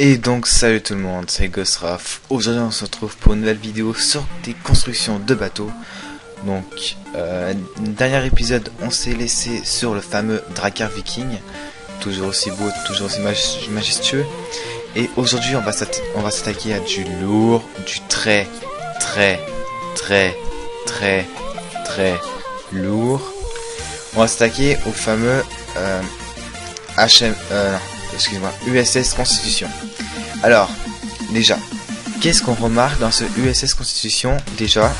Et donc salut tout le monde, c'est Ghostwrath. Aujourd'hui on se retrouve pour une nouvelle vidéo sur des constructions de bateaux. Donc dernier épisode on s'est laissé sur le fameux Drakkar Viking. Toujours aussi beau, toujours aussi majestueux. Et aujourd'hui on va s'attaquer à du lourd, du très lourd. On va s'attaquer au fameux USS Constitution. Alors, déjà, qu'est-ce qu'on remarque dans ce USS Constitution? Déjà,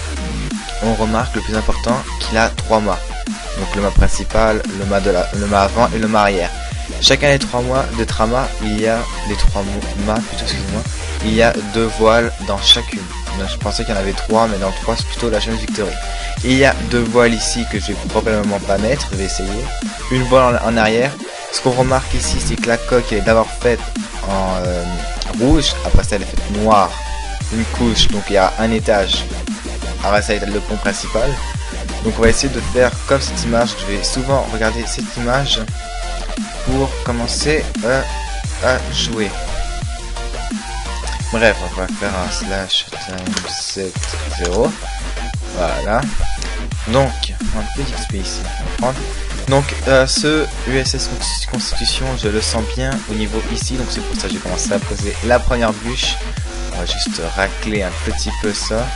on remarque le plus important qu'il a 3 mâts. Donc le mât principal, le mât avant et le mât arrière. Chacun des 3 mâts de trama, il y a il y a 2 voiles dans chacune. Donc, je pensais qu'il y en avait 3, mais dans 3 c'est plutôt la chaîne Victory. Il y a 2 voiles ici que je vais probablement pas mettre, je vais essayer. Une voile en arrière. Ce qu'on remarque ici, c'est que la coque elle est d'abord faite en rouge, après ça elle est faite noire, une couche, donc il y a un étage, après ça il y a le pont principal. Donc on va essayer de faire comme cette image, je vais souvent regarder cette image pour commencer à jouer. Bref, on va faire un slash time 7 0. Voilà. Donc, un peu d'XP ici, on va prendre. Donc ce USS Constitution, je le sens bien au niveau ici, donc c'est pour ça que j'ai commencé à poser la première bûche. On va juste racler un petit peu ça.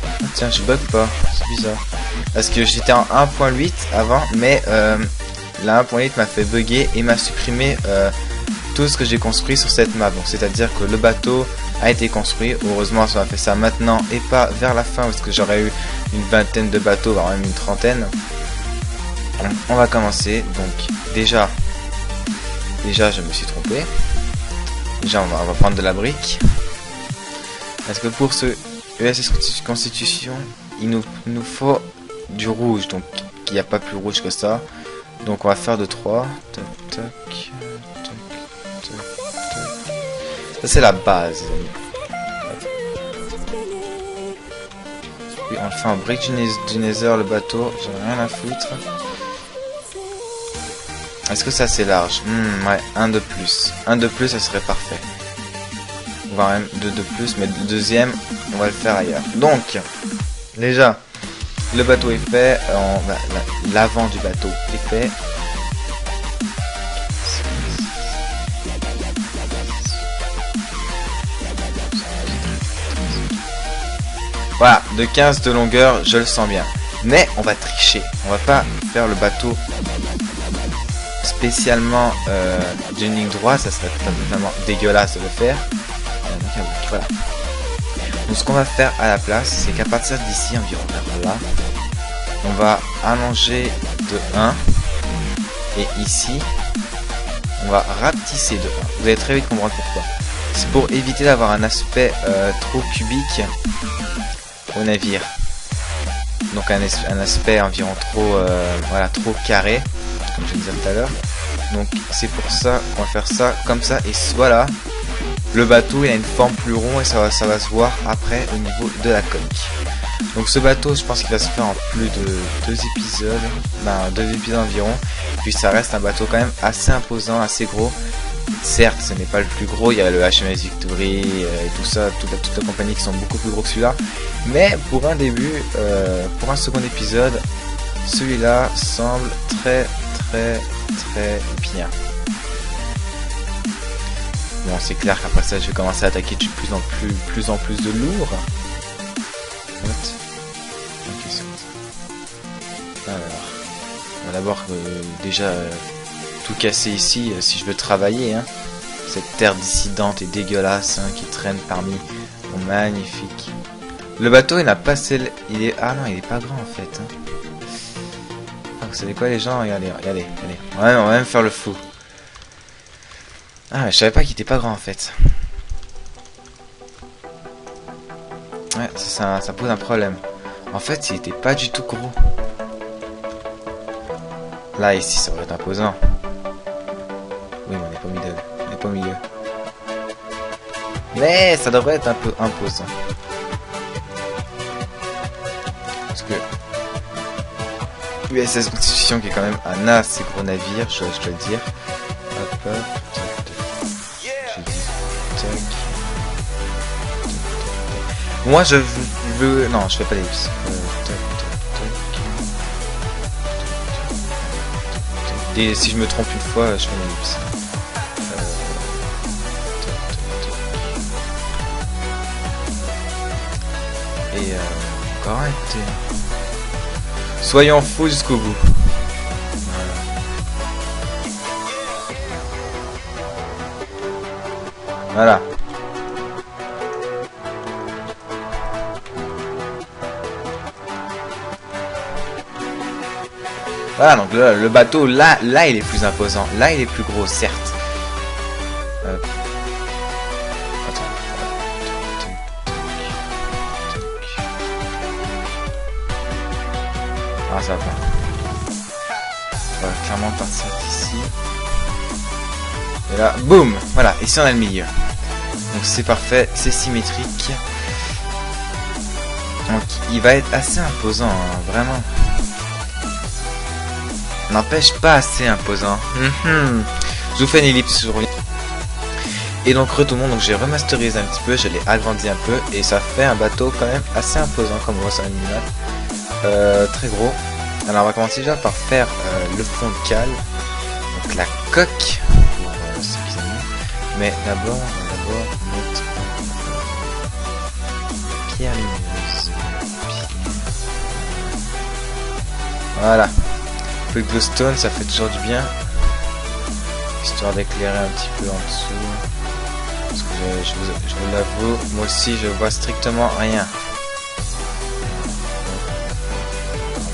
Ah, tiens, je bug pas, c'est bizarre. Parce que j'étais en 1.8 avant, mais la 1.8 m'a fait bugger et m'a supprimé tout ce que j'ai construit sur cette map. Donc c'est-à-dire que le bateau a été construit. Heureusement ça m'a fait ça maintenant et pas vers la fin, parce que j'aurais eu une vingtaine de bateaux, voire même une trentaine. On va commencer. Donc déjà je me suis trompé. Déjà on va prendre de la brique, parce que pour ce USS Constitution il nous faut du rouge, donc il n'y a pas plus rouge que ça. Donc on va faire de 3. Tac, tac, tac, tac, tac. Ça c'est la base. Oui, on le fait en brique du Nether, le bateau, j'en ai rien à foutre. Est-ce que ça c'est large? Ouais, un de plus. Un de plus, ça serait parfait. Voire même 2 de plus, mais le deuxième, on va le faire ailleurs. Donc, déjà, le bateau est fait. L'avant du bateau est fait. Voilà, de 15 de longueur, je le sens bien. Mais on va tricher. On va pas faire le bateau spécialement d'une ligne droite, ça serait totalement dégueulasse de le faire. Voilà. Donc ce qu'on va faire à la place, c'est qu'à partir d'ici, environ vers là, on va allonger de 1. Et ici, on va rapetisser de 1. Vous allez très vite comprendre pourquoi. C'est pour éviter d'avoir un aspect trop cubique au navire. Donc un aspect environ trop carré, comme je disais tout à l'heure. Donc c'est pour ça qu'on va faire ça comme ça. Et voilà, le bateau il a une forme plus ronde et ça va se voir après au niveau de la coque. Donc ce bateau, je pense qu'il va se faire en plus de 2 épisodes, 2 épisodes environ. Puis ça reste un bateau quand même assez imposant, assez gros. Certes, ce n'est pas le plus gros, il y a le HMS Victory et tout ça, toute la compagnie qui sont beaucoup plus gros que celui-là. Mais pour un début, pour un second épisode, celui-là semble très bien. Bon, c'est clair qu'après ça, je vais commencer à attaquer de plus en plus de lourd. Alors, on va d'abord déjà tout casser ici si je veux travailler, hein. Cette terre dissidente et dégueulasse, hein, qui traîne parmi. Oh, magnifique. Le bateau il n'a pas celle. Ah non, il est pas grand en fait, hein. Ah, vous savez quoi les gens, regardez. On va même faire le fou. Ah, je savais pas qu'il était pas grand en fait. Ouais, ça pose un problème. En fait, il était pas du tout gros. Là, ici, ça va être imposant. Oui, mais on n'est pas au milieu. On n'est pas au milieu. Mais ça devrait être un peu imposant. Parce que USS Constitution qui est quand même un assez gros navire, je dois le dire. Hop, hop. Moi je veux... Non, je fais pas l'ellipse. Et si je me trompe une fois, je fais l'ellipse. Et encore arrêtez. Soyons fous jusqu'au bout. Voilà. Voilà, donc le bateau, là il est plus imposant. Là il est plus gros, certes. Attends. Ah, ça va pas. On va clairement partir d'ici. Et là, boum. Voilà, ici on a le milieu. Donc c'est parfait, c'est symétrique. Donc il va être assez imposant, hein, vraiment. N'empêche pas assez imposant. Je vous fais une ellipse sur lui. Et donc tout le monde, donc j'ai remasterisé un petit peu, je l'ai agrandi un peu et ça fait un bateau quand même assez imposant comme on voit sur l'animal. Très gros. Alors on va commencer déjà par faire le fond de cale, donc la coque pour ceux qui aiment. Mais d'abord, on va mettre pierre lumineuse. Voilà. Un peu de glowstone, ça fait toujours du bien. Histoire d'éclairer un petit peu en dessous. Parce que je vous l'avoue, moi aussi je vois strictement rien. Un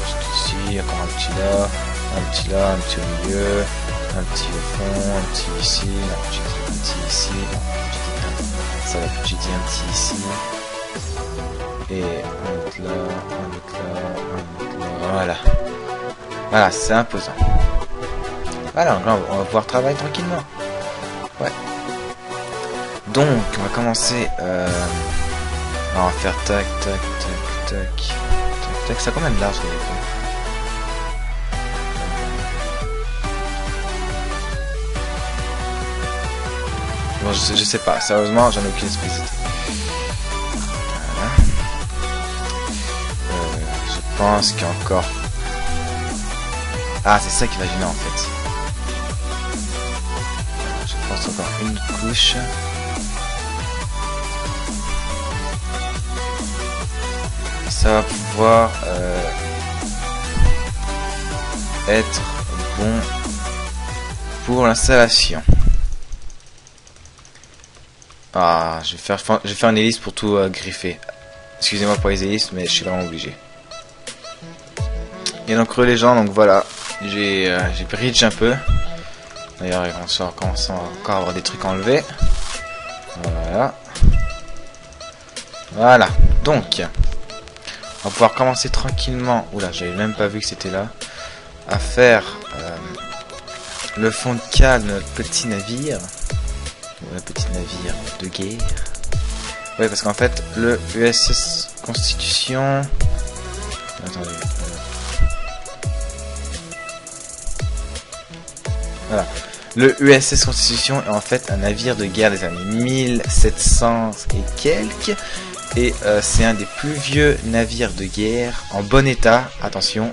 petit ici, encore un petit là, un petit là, un petit au milieu, un petit au fond, un petit ici, un petit ici, ça va plus dit un petit ici. Et un autre là, un autre là, un autre là, voilà. Voilà, c'est imposant. Voilà, donc là, on va pouvoir travailler tranquillement. Ouais. Donc, on va commencer. On va faire tac, tac, tac, tac, tac, tac. Ça a combien de large, bon, je sais pas. Sérieusement, j'en ai aucune espèce d'idée. Voilà. Je pense qu'il y a encore. Ah, c'est ça qui va gêner en fait. Je pense encore une couche. Ça va pouvoir être bon pour l'installation. Ah, je vais faire une hélice pour tout griffer. Excusez-moi pour les hélices, mais je suis vraiment obligé. Et donc les gens, donc voilà. J'ai bridge un peu. D'ailleurs, on commence encore à avoir des trucs enlevés. Voilà. Voilà. Donc, on va pouvoir commencer tranquillement. Oula, j'avais même pas vu que c'était là. À faire le fond de cale de notre petit navire. Un petit navire de guerre. Ouais, parce qu'en fait, le USS Constitution. Attendez. Voilà. Le USS Constitution est en fait un navire de guerre des années 1700 et quelques. Et c'est un des plus vieux navires de guerre en bon état. Attention,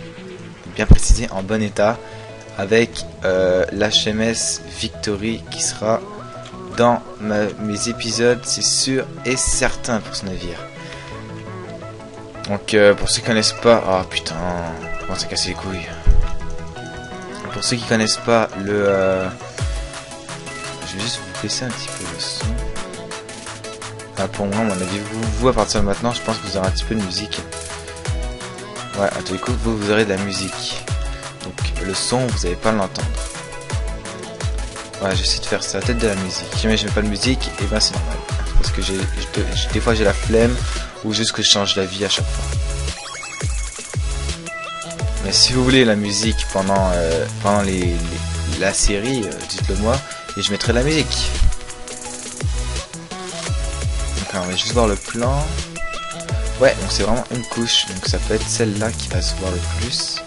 bien précisé, en bon état. Avec l'HMS Victory qui sera dans mes épisodes, c'est sûr et certain pour ce navire. Donc pour ceux qui connaissent pas... Oh putain, comment ça casse les couilles. Pour ceux qui connaissent pas le... Je vais juste vous baisser un petit peu le son. Enfin, pour moi, à mon avis, vous à partir de maintenant, je pense que vous aurez un petit peu de musique. Ouais, à tous les coups, vous aurez de la musique. Donc le son, vous n'allez pas l'entendre. Ouais, j'essaie de faire ça, peut-être de la musique. Si jamais je mets pas de musique, et ben c'est normal. Parce que des fois j'ai la flemme, ou juste que je change d'avis à chaque fois. Mais si vous voulez la musique pendant la série, dites-le moi, et je mettrai de la musique. Donc on va juste voir le plan. Ouais, donc c'est vraiment une couche, donc ça peut être celle-là qui va se voir le plus.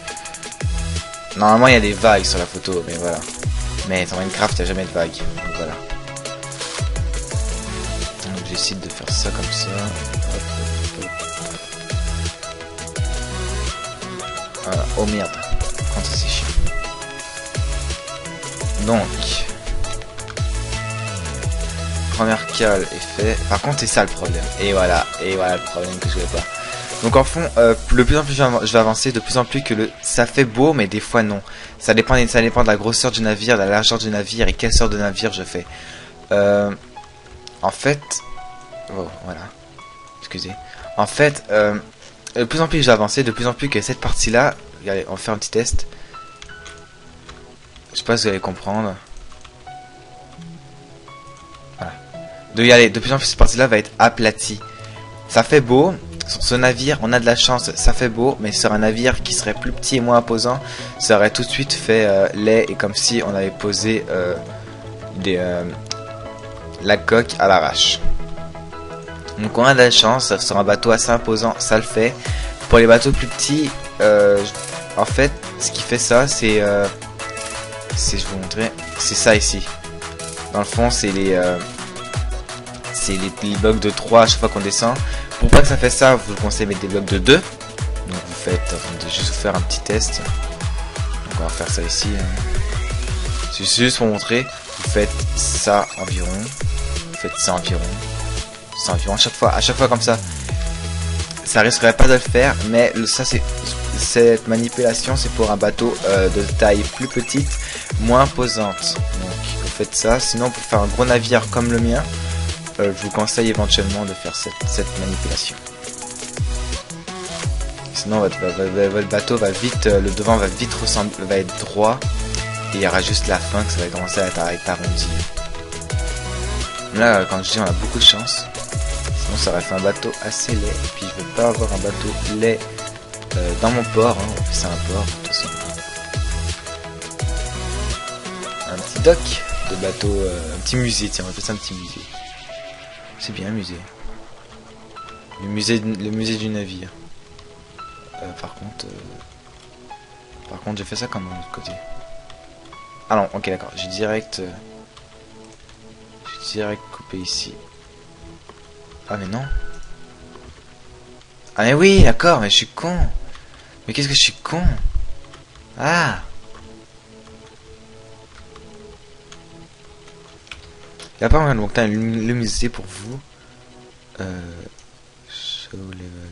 Normalement il y a des vagues sur la photo, mais voilà. Mais dans Minecraft il n'y a jamais de vagues, donc voilà. Donc j'essaie de faire ça comme ça. Hop, hop, Oh merde. Quand c'est chiant. Donc. Première cale est fait. Par contre, c'est ça le problème. Et voilà le problème que je voulais pas. Donc en fond, de plus en plus je vais avancer, de plus en plus que ça fait beau, mais des fois non. Ça dépend de la grosseur du navire, de la largeur du navire et quelle sorte de navire je fais. En fait, oh, voilà. Excusez. En fait, de plus en plus je vais avancer, de plus en plus que cette partie-là, regardez, on va faire un petit test. Je sais pas si vous allez comprendre. Voilà. De plus en plus cette partie-là va être aplatie. Ça fait beau. Sur ce navire, on a de la chance, ça fait beau, mais sur un navire qui serait plus petit et moins imposant, ça aurait tout de suite fait laid et comme si on avait posé la coque à l'arrache. Donc on a de la chance, sur un bateau assez imposant, ça le fait. Pour les bateaux plus petits, en fait, ce qui fait ça, c'est, je vais vous montrer, c'est ça ici. Dans le fond, c'est les blocs de 3 à chaque fois qu'on descend. Pour pas que ça fait ça, vous le conseillez de mettre des blocs de 2. Donc vous faites, de juste vous faire un petit test. Donc on va faire ça ici. C'est juste pour montrer. Vous faites ça environ. Vous faites ça environ. Ça environ à chaque fois comme ça. Ça risquerait pas de le faire, mais ça c'est cette manipulation, c'est pour un bateau de taille plus petite, moins imposante. Donc vous faites ça. Sinon pour faire un gros navire comme le mien, je vous conseille éventuellement de faire cette manipulation. Sinon votre bateau va vite, le devant va vite va être droit et il y aura juste la fin que ça va commencer à être arrondi. Là, quand je dis on a beaucoup de chance, sinon ça aurait fait un bateau assez laid. Et puis je veux pas avoir un bateau laid dans mon port. Hein. On fait ça un port, de toute façon. Un petit dock de bateau, un petit musée. Tiens, on va faire ça un petit musée. C'est bien un musée. Le musée du navire. Par contre, j'ai fait ça comme de l'autre côté. Ah non, ok, d'accord. J'ai direct coupé ici. Ah mais non. Ah mais oui, d'accord, mais je suis con. Mais qu'est-ce que je suis con. Ah. Il y a pas mal donc le musée pour vous. Show level.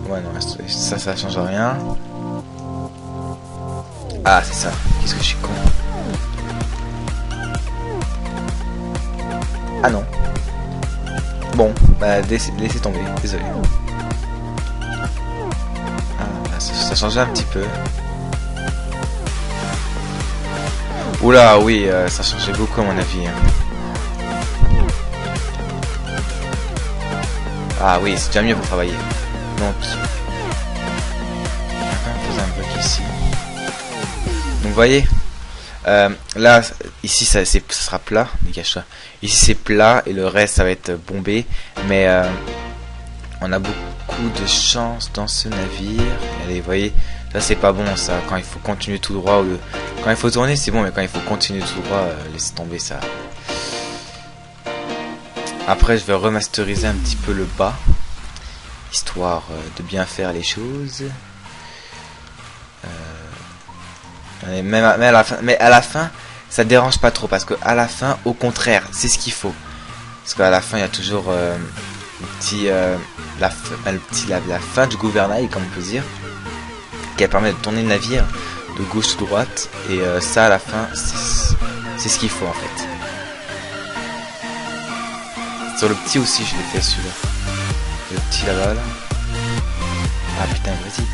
Ouais non, ça change rien. Ah c'est ça. Qu'est-ce que je suis con. Ah non. Bon, bah laissez tomber, désolé. Ah, ça changeait un petit peu. Oula, oui, ça changeait beaucoup à mon avis. Ah oui, c'est déjà mieux pour travailler. Donc, on pose un bloc ici. Donc, vous voyez, là, ici, ça sera plat. Dégage ça. Ici, c'est plat et le reste, ça va être bombé. Mais on a beaucoup de chance dans ce navire. Allez, vous voyez, ça, c'est pas bon, ça. Quand il faut continuer tout droit, quand il faut tourner, c'est bon, mais quand il faut continuer tout droit, laissez tomber ça. Après, je vais remasteriser un petit peu le bas, histoire de bien faire les choses. Mais à la fin, ça dérange pas trop parce que à la fin, au contraire, c'est ce qu'il faut. Parce qu'à la fin, il y a toujours la fin du gouvernail, comme on peut dire, qui permet de tourner le navire de gauche à droite. Et ça, à la fin, c'est ce qu'il faut en fait. Sur le petit aussi, je l'ai fait celui-là. Le petit là-bas, là. Ah putain, vas-y.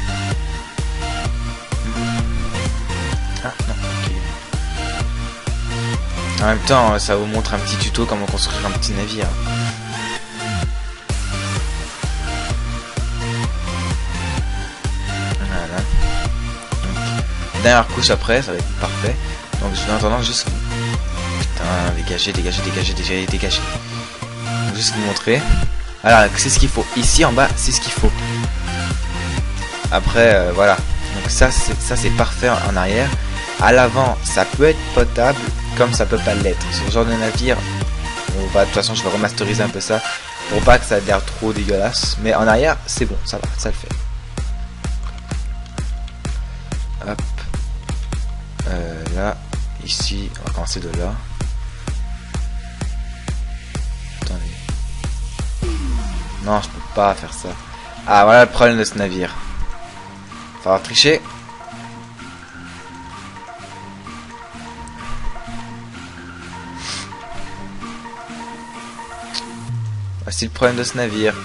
Ah non, ok. En même temps, ça vous montre un petit tuto comment construire un petit navire. Voilà. Donc, dernière couche après, ça va être parfait. Donc je vais en attendant juste... Putain, dégager. Juste vous montrer. Alors c'est ce qu'il faut. Ici en bas c'est ce qu'il faut. Après voilà. Donc ça c'est parfait en arrière. À l'avant ça peut être potable comme ça peut pas l'être. Sur ce genre de navire, on va, de toute façon je vais remasteriser un peu ça. pour pas que ça ait l'air trop dégueulasse. Mais en arrière, c'est bon, ça va, ça le fait. Hop. Là, ici, on va commencer de là. Attendez. Non, je peux pas faire ça. Ah, voilà le problème de ce navire. Faut avoir triché. Voici le problème de ce navire.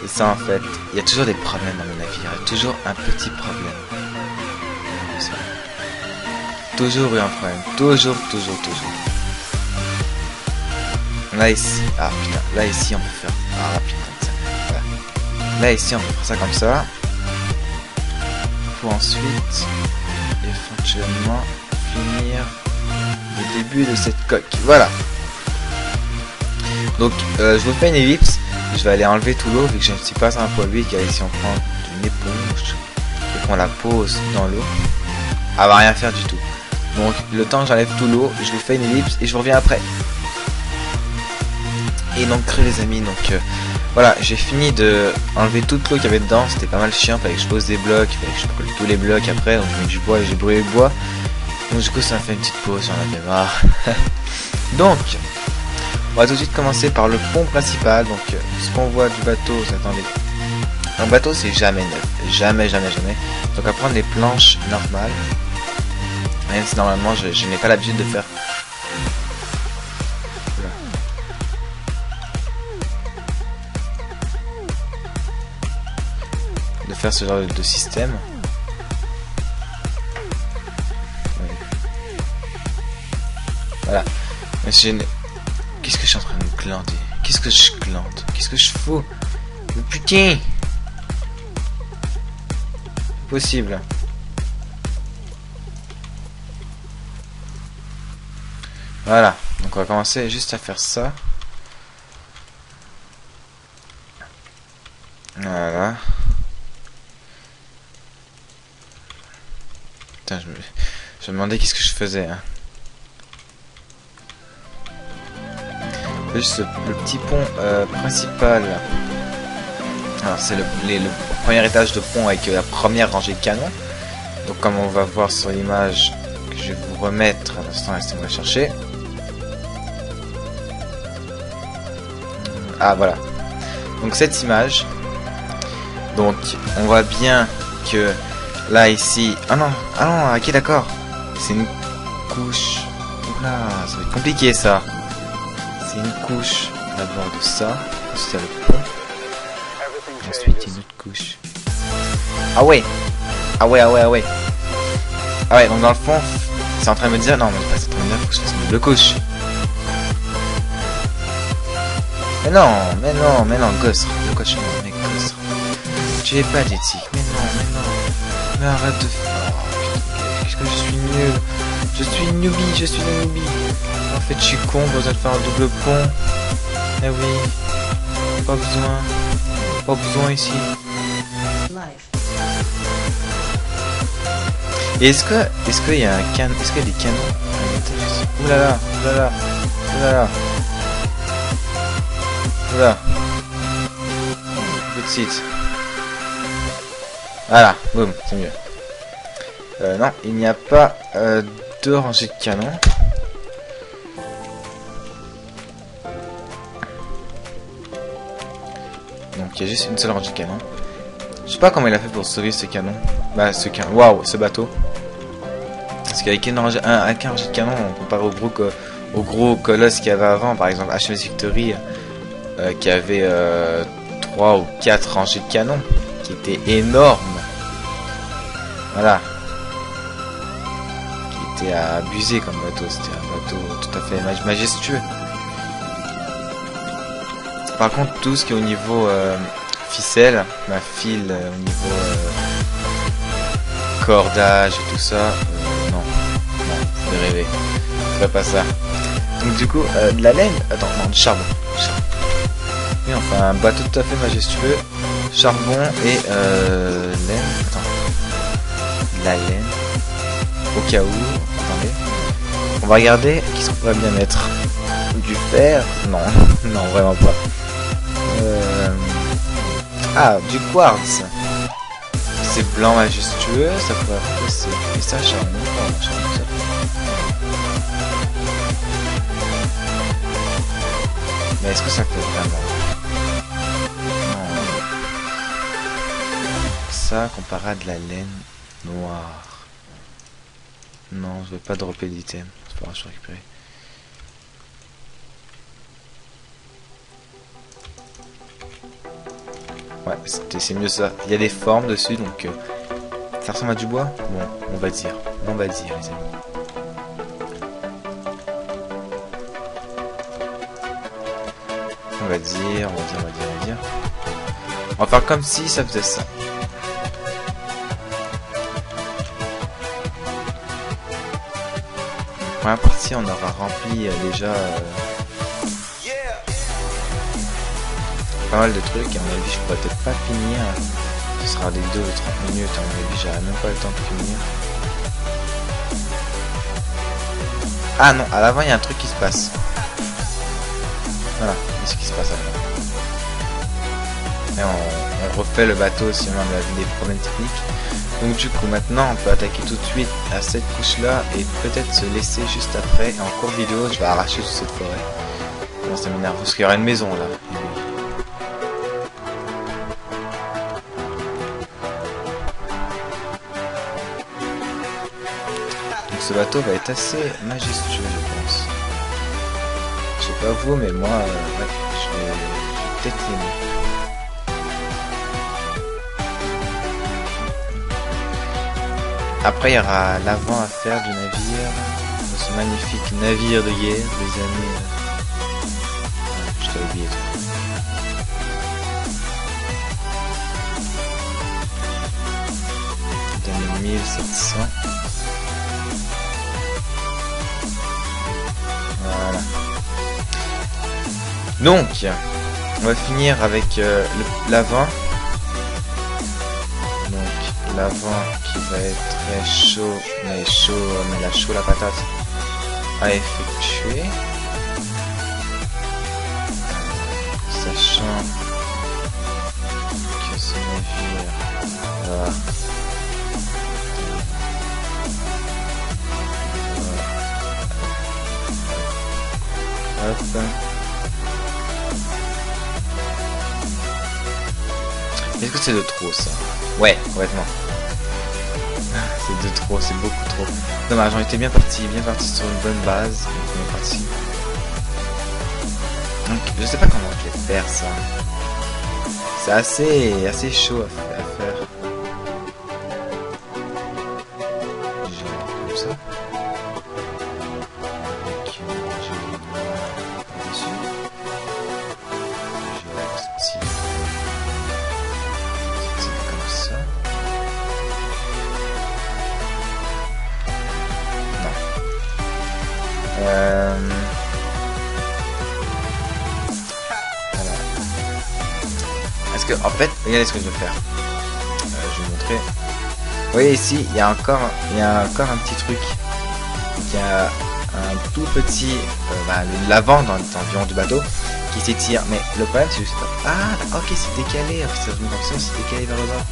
C'est ça en fait. Il y a toujours des problèmes dans le navire. Il y a toujours un petit problème. Toujours eu un problème. Toujours. Là ici. Ah putain. Là ici on peut faire. Ah putain. Ça. Voilà. Là ici on peut faire ça comme ça. Pour ensuite éventuellement finir le début de cette coque. Voilà. Donc je vous fais une ellipse. Je vais aller enlever tout l'eau vu que je ne suis pas un poilu. Car ici on prend une éponge et qu'on la pose dans l'eau. Elle va rien faire du tout. Donc le temps que j'enlève tout l'eau, je vous fais une ellipse et je vous reviens après. Et donc les amis, donc voilà, j'ai fini de enlever toute l'eau qu'il y avait dedans. C'était pas mal chiant, fallait que je pose des blocs, fallait que je brûle tous les blocs après. Donc je mets du bois et j'ai brûlé le bois. Donc du coup ça m'a fait une petite pause, j'en avais marre. Donc on va tout de suite commencer par le pont principal. Donc ce qu'on voit du bateau, attendez. Un bateau c'est jamais neuf, jamais. Donc on va prendre les planches normales. Même si normalement je n'ai pas l'habitude de faire. De faire ce genre de système. Voilà. Qu'est-ce que je suis en train de me glander? Qu'est-ce que je glande? Qu'est-ce que je fous? Mais putain! Possible. Voilà. Donc on va commencer juste à faire ça. Voilà. Putain, je me demandais qu'est-ce que je faisais. Hein. Juste le petit pont principal. Alors c'est le premier étage de pont avec la première rangée de canons. Donc comme on va voir sur l'image que je vais vous remettre à l'instant, laissez-moi chercher. Ah voilà. Donc cette image. Donc on voit bien que là ici. Ah non, ok d'accord. C'est une couche. Oula, ça va être compliqué ça. C'est une couche d'abord de ça. Ensuite il y a le pont. Ensuite une autre couche. Ah ouais. Ah ouais, donc dans le fond, c'est en train de me dire. Non, mais pas c'est en train de me dire, faut que je fasse une double couche. Mais non, gosse, le coach, mec, gosse. Tu es pas d'éthique, mais non. Mais arrête de faire. Oh, qu'est-ce que je suis nul. Je suis une newbie. En fait, je suis con, besoin de faire un double pont. Eh oui. Pas besoin ici. Et est-ce qu'il y a un canon? Est-ce qu'il y a des canons? Oulala. Oula. Tout de suite. Voilà, boum, c'est mieux. Non, il n'y a pas deux rangées de canons. Donc il y a juste une seule rangée de canons. Je sais pas comment il a fait pour sauver ce canon. Bah ce canon. Waouh, ce bateau. Parce qu'avec un rangée de canon, on compare au gros colosse qu'il y avait avant, par exemple HMS Victory. Qui avait 3 ou 4 rangées de canons, qui étaient énormes. Voilà. Qui était à abuser comme bateau. C'était un bateau tout à fait majestueux. Par contre, tout ce qui est au niveau ficelle, ma file au niveau cordage et tout ça, non, vous pouvez rêver. Je ferai pas ça. Donc du coup, de la laine, attends, non, du charbon. Et enfin un bateau tout à fait majestueux, charbon et laine, attends, de la laine, au cas où, attendez, On va regarder qu'est-ce qu'on pourrait bien mettre. Du fer? Non, non vraiment pas. Ah, du quartz. C'est blanc majestueux, ça pourrait passer. Et ça, charbon. Oh, charbon, ça. Mais est-ce que ça fait vraiment? Non. Ça, comparé à de la laine noire. Non, je vais pas dropper d'item. C'est pas grave, je vais récupérer. Ouais, c'est mieux ça. Il y a des formes dessus, donc ça ressemble à du bois. Bon, on va dire. On va dire, les amis. On va dire. On va faire comme si ça faisait ça. Première partie, on aura rempli déjà pas mal de trucs. Et à mon avis, je pourrais peut-être pas finir. Ce sera des vidéos de 30 minutes. À mon avis, j'aurai même pas le temps de finir. Ah non, à l'avant, il y a un truc qui se passe. Voilà, c'est ce qui se passe à l'avant. Et on refait le bateau si on a des problèmes techniques. Donc du coup maintenant on peut attaquer tout de suite à cette couche là et peut-être se laisser juste après. Et en cours vidéo je vais arracher toute cette forêt. Bon, ça m'énerve parce qu'il y aura une maison là. Donc ce bateau va être assez majestueux je pense. Je sais pas vous mais moi ouais, je vais peut-être l'aimer. Après, il y aura l'avant à faire du navire, de ce magnifique navire de guerre des années... je t'ai oublié. Des années 1700. Voilà. Donc, on va finir avec l'avant. Donc, l'avant qui va être très chaud, mais la chaud la patate à effectuer. Sachant que ce navire va... Hop. Est-ce que c'est de trop ça? Ouais, complètement. C'est de trop, c'est beaucoup trop. Dommage, on était bien parti sur une bonne base. Bien parti. Donc, je sais pas comment je vais faire ça. C'est assez chaud à faire. Genre comme ça. Avec du noir dessus. Je vais style comme ça. Voilà. Est-ce que, en fait, regardez ce que je vais faire. Je vais vous montrer. Vous voyez ici, il y a encore un petit truc. Il y a un tout petit, l'avant dans l'environ du bateau qui s'étire. Mais le problème, c'est juste. Ah, ok, c'est décalé. En fait, ça se met comme ça, c'est décalé vers le bas.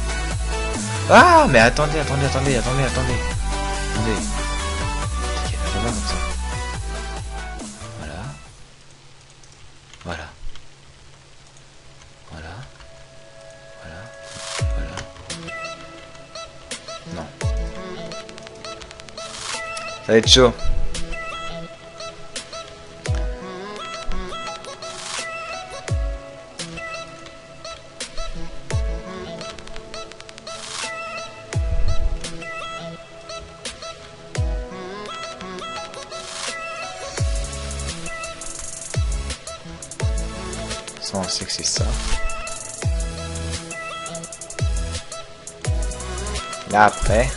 Ah, mais attendez. Attendez. Décalé vers le bas comme ça. Voilà. Non. Ça va être chaud. Ça, on sait que c'est ça. Là après,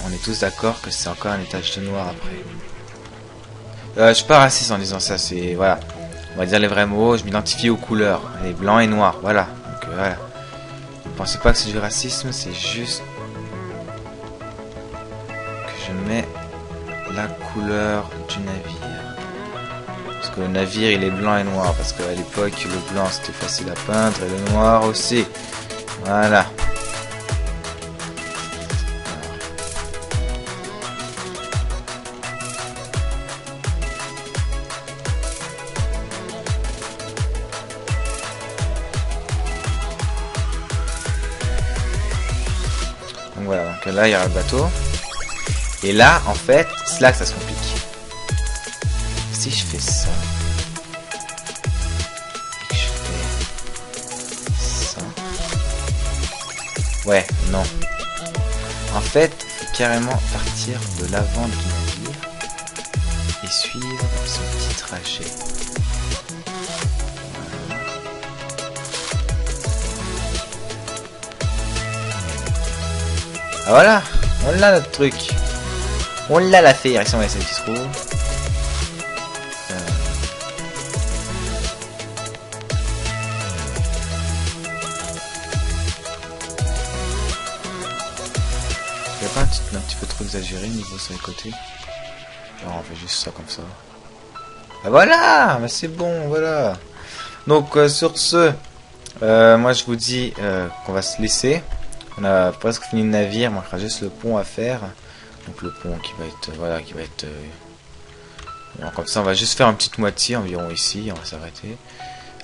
on est tous d'accord que c'est encore un étage de noir après. Je suis pas raciste en disant ça, c'est... Voilà. On va dire les vrais mots, je m'identifie aux couleurs. Les blancs et noirs, voilà. Donc voilà. Ne pensez pas que c'est du racisme, c'est juste... que je mets la couleur du navire. Parce que le navire, il est blanc et noir. Parce qu'à l'époque, le blanc, c'était facile à peindre. Et le noir aussi. Voilà. Donc voilà, donc là il y aura le bateau. Et là, en fait, c'est là que ça se complique. Si je fais ça, et que je fais ça, ouais, non. En fait, il faut carrément partir de l'avant du navire et suivre son petit trajet. Ah voilà, on l'a notre truc. On l'a la fée, ici on va essayer de se trouve. Il n'y a pas un petit peu trop exagéré niveau sur les côtés. Genre on fait juste ça comme ça. Ah voilà, mais c'est bon, voilà. Donc sur ce, moi je vous dis qu'on va se laisser. On a presque fini le navire, il manquera juste le pont à faire. Donc le pont qui va être, voilà, qui va être... bon, comme ça on va juste faire une petite moitié environ ici, on va s'arrêter.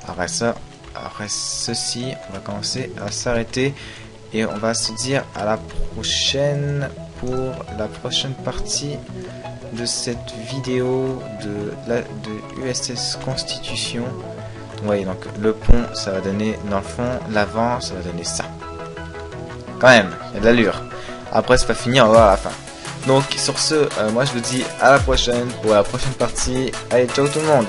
Après ça, après ceci, on va commencer à s'arrêter. Et on va se dire à la prochaine pour la prochaine partie de cette vidéo de USS Constitution. Vous voyez, donc le pont, ça va donner, dans le fond, l'avant, ça va donner ça. Quand même, il y a de l'allure. Après, c'est pas fini, on va voir à la fin. Donc, sur ce, moi je vous dis à la prochaine pour la prochaine partie. Allez, ciao tout le monde!